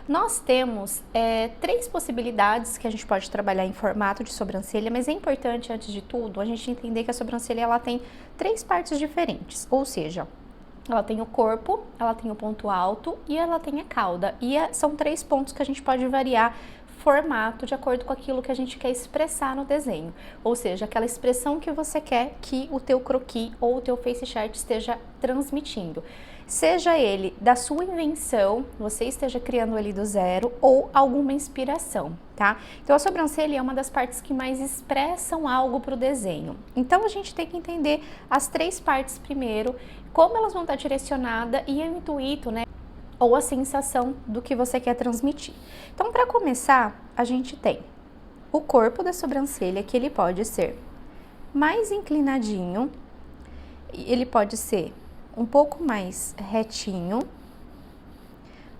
Nós temos três possibilidades que a gente pode trabalhar em formato de sobrancelha, mas é importante, antes de tudo, a gente entender que a sobrancelha ela tem três partes diferentes, ou seja, ela tem o corpo, ela tem o ponto alto e ela tem a cauda. E são três pontos que a gente pode variar formato de acordo com aquilo que a gente quer expressar no desenho. Ou seja, aquela expressão que você quer que o teu croquis ou o teu face chart esteja transmitindo. Seja ele da sua invenção, você esteja criando ele do zero, ou alguma inspiração, tá? Então a sobrancelha é uma das partes que mais expressam algo para o desenho. Então a gente tem que entender as três partes primeiro, como elas vão estar direcionadas e o intuito, né? Ou a sensação do que você quer transmitir. Então, para começar, a gente tem o corpo da sobrancelha, que ele pode ser mais inclinadinho, ele pode ser um pouco mais retinho,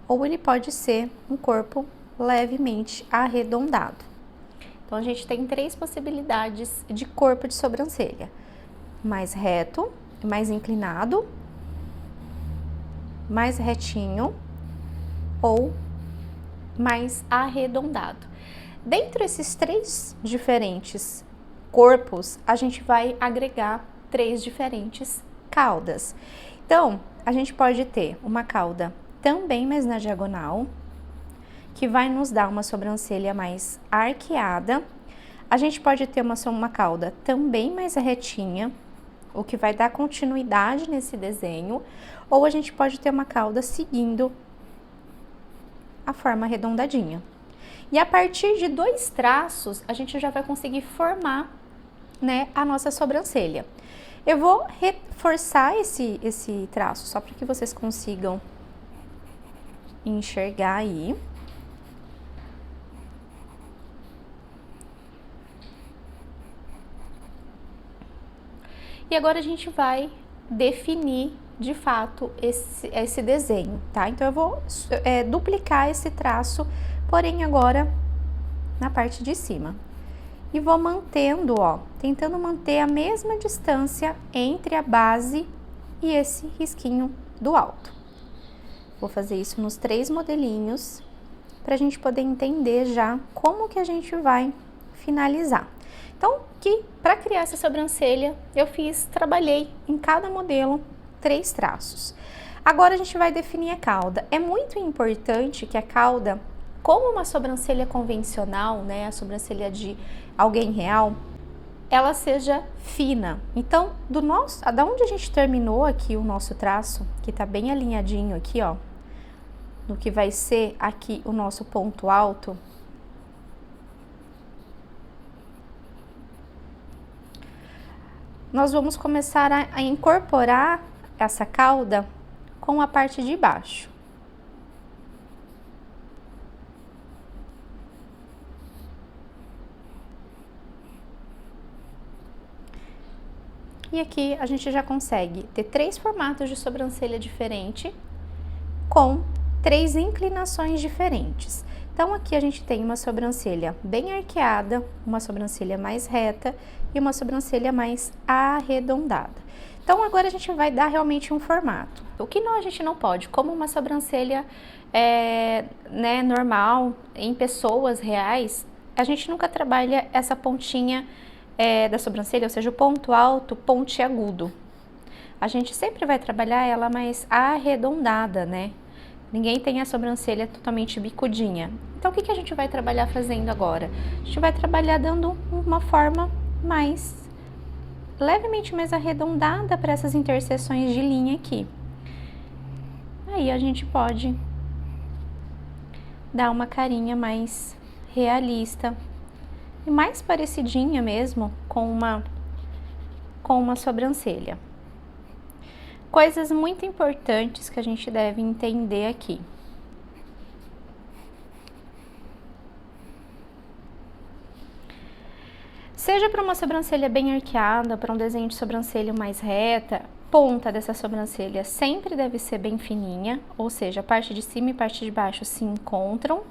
ou ele pode ser um corpo levemente arredondado. Então, a gente tem três possibilidades de corpo de sobrancelha: mais reto, mais inclinado, mais retinho ou mais arredondado. Dentre esses três diferentes corpos, a gente vai agregar três diferentes caudas. Então, a gente pode ter uma cauda também mais na diagonal, que vai nos dar uma sobrancelha mais arqueada. A gente pode ter uma cauda também mais retinha, o que vai dar continuidade nesse desenho, ou a gente pode ter uma cauda seguindo a forma arredondadinha. E a partir de dois traços, a gente já vai conseguir formar, né, a nossa sobrancelha. Eu vou reforçar esse traço, só para que vocês consigam enxergar aí. E agora a gente vai definir, de fato, esse desenho, tá? Então, eu vou duplicar esse traço, porém agora na parte de cima. E vou mantendo, ó, tentando manter a mesma distância entre a base e esse risquinho do alto. Vou fazer isso nos três modelinhos, pra gente poder entender já como que a gente vai finalizar. Então, para criar essa sobrancelha, eu trabalhei em cada modelo 3 traços. Agora a gente vai definir a cauda. É muito importante que a cauda, como uma sobrancelha convencional, né, a sobrancelha de alguém real, ela seja fina. Então, da onde a gente terminou aqui o nosso traço, que tá bem alinhadinho aqui, ó, no que vai ser aqui o nosso ponto alto, nós vamos começar a incorporar essa cauda com a parte de baixo. E aqui a gente já consegue ter 3 formatos de sobrancelha diferente com 3 inclinações diferentes. Então, aqui a gente tem uma sobrancelha bem arqueada, uma sobrancelha mais reta e uma sobrancelha mais arredondada. Então, agora a gente vai dar realmente um formato. O que a gente não pode, como uma sobrancelha né, normal, em pessoas reais, a gente nunca trabalha essa pontinha da sobrancelha, ou seja, o ponto alto, pontiagudo. A gente sempre vai trabalhar ela mais arredondada, né? Ninguém tem a sobrancelha totalmente bicudinha. Então, o que a gente vai trabalhar fazendo agora? A gente vai trabalhar dando uma forma levemente mais arredondada para essas interseções de linha aqui. Aí, a gente pode dar uma carinha mais realista e mais parecidinha mesmo com uma sobrancelha. Coisas muito importantes que a gente deve entender aqui. Seja para uma sobrancelha bem arqueada, para um desenho de sobrancelha mais reta, ponta dessa sobrancelha sempre deve ser bem fininha, ou seja, a parte de cima e a parte de baixo se encontram.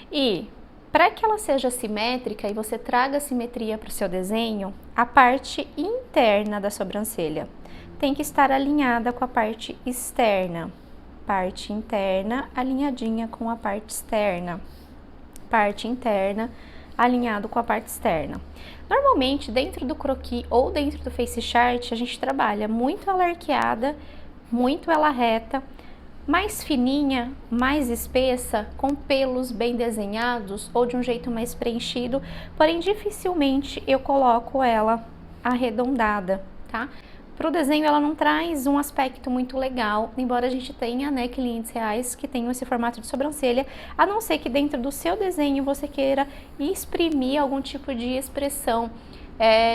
E para que ela seja simétrica e você traga simetria para o seu desenho, a parte interna da sobrancelha tem que estar alinhada com a parte externa. parte interna alinhadinha com a parte externa, parte interna alinhado com a parte externa. Normalmente, dentro do croquis ou dentro do face chart, a gente trabalha muito ela arqueada, muito ela reta, mais fininha, mais espessa, com pelos bem desenhados ou de um jeito mais preenchido, porém dificilmente eu coloco ela arredondada, tá? Para o desenho ela não traz um aspecto muito legal, embora a gente tenha, né, clientes reais que tenham esse formato de sobrancelha, a não ser que dentro do seu desenho você queira exprimir algum tipo de expressão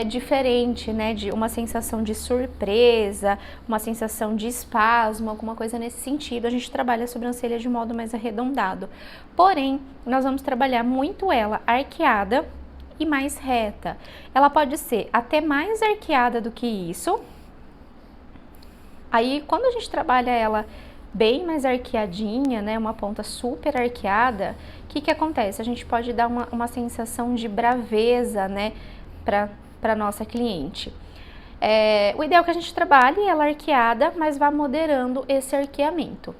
diferente, né, de uma sensação de surpresa, uma sensação de espasmo, alguma coisa nesse sentido. A gente trabalha a sobrancelha de modo mais arredondado. Porém, nós vamos trabalhar muito ela arqueada e mais reta. Ela pode ser até mais arqueada do que isso. Aí, quando a gente trabalha ela bem mais arqueadinha, né, uma ponta super arqueada, o que acontece? A gente pode dar uma sensação de braveza, né, para nossa cliente. O ideal é que a gente trabalhe ela arqueada, mas vá moderando esse arqueamento.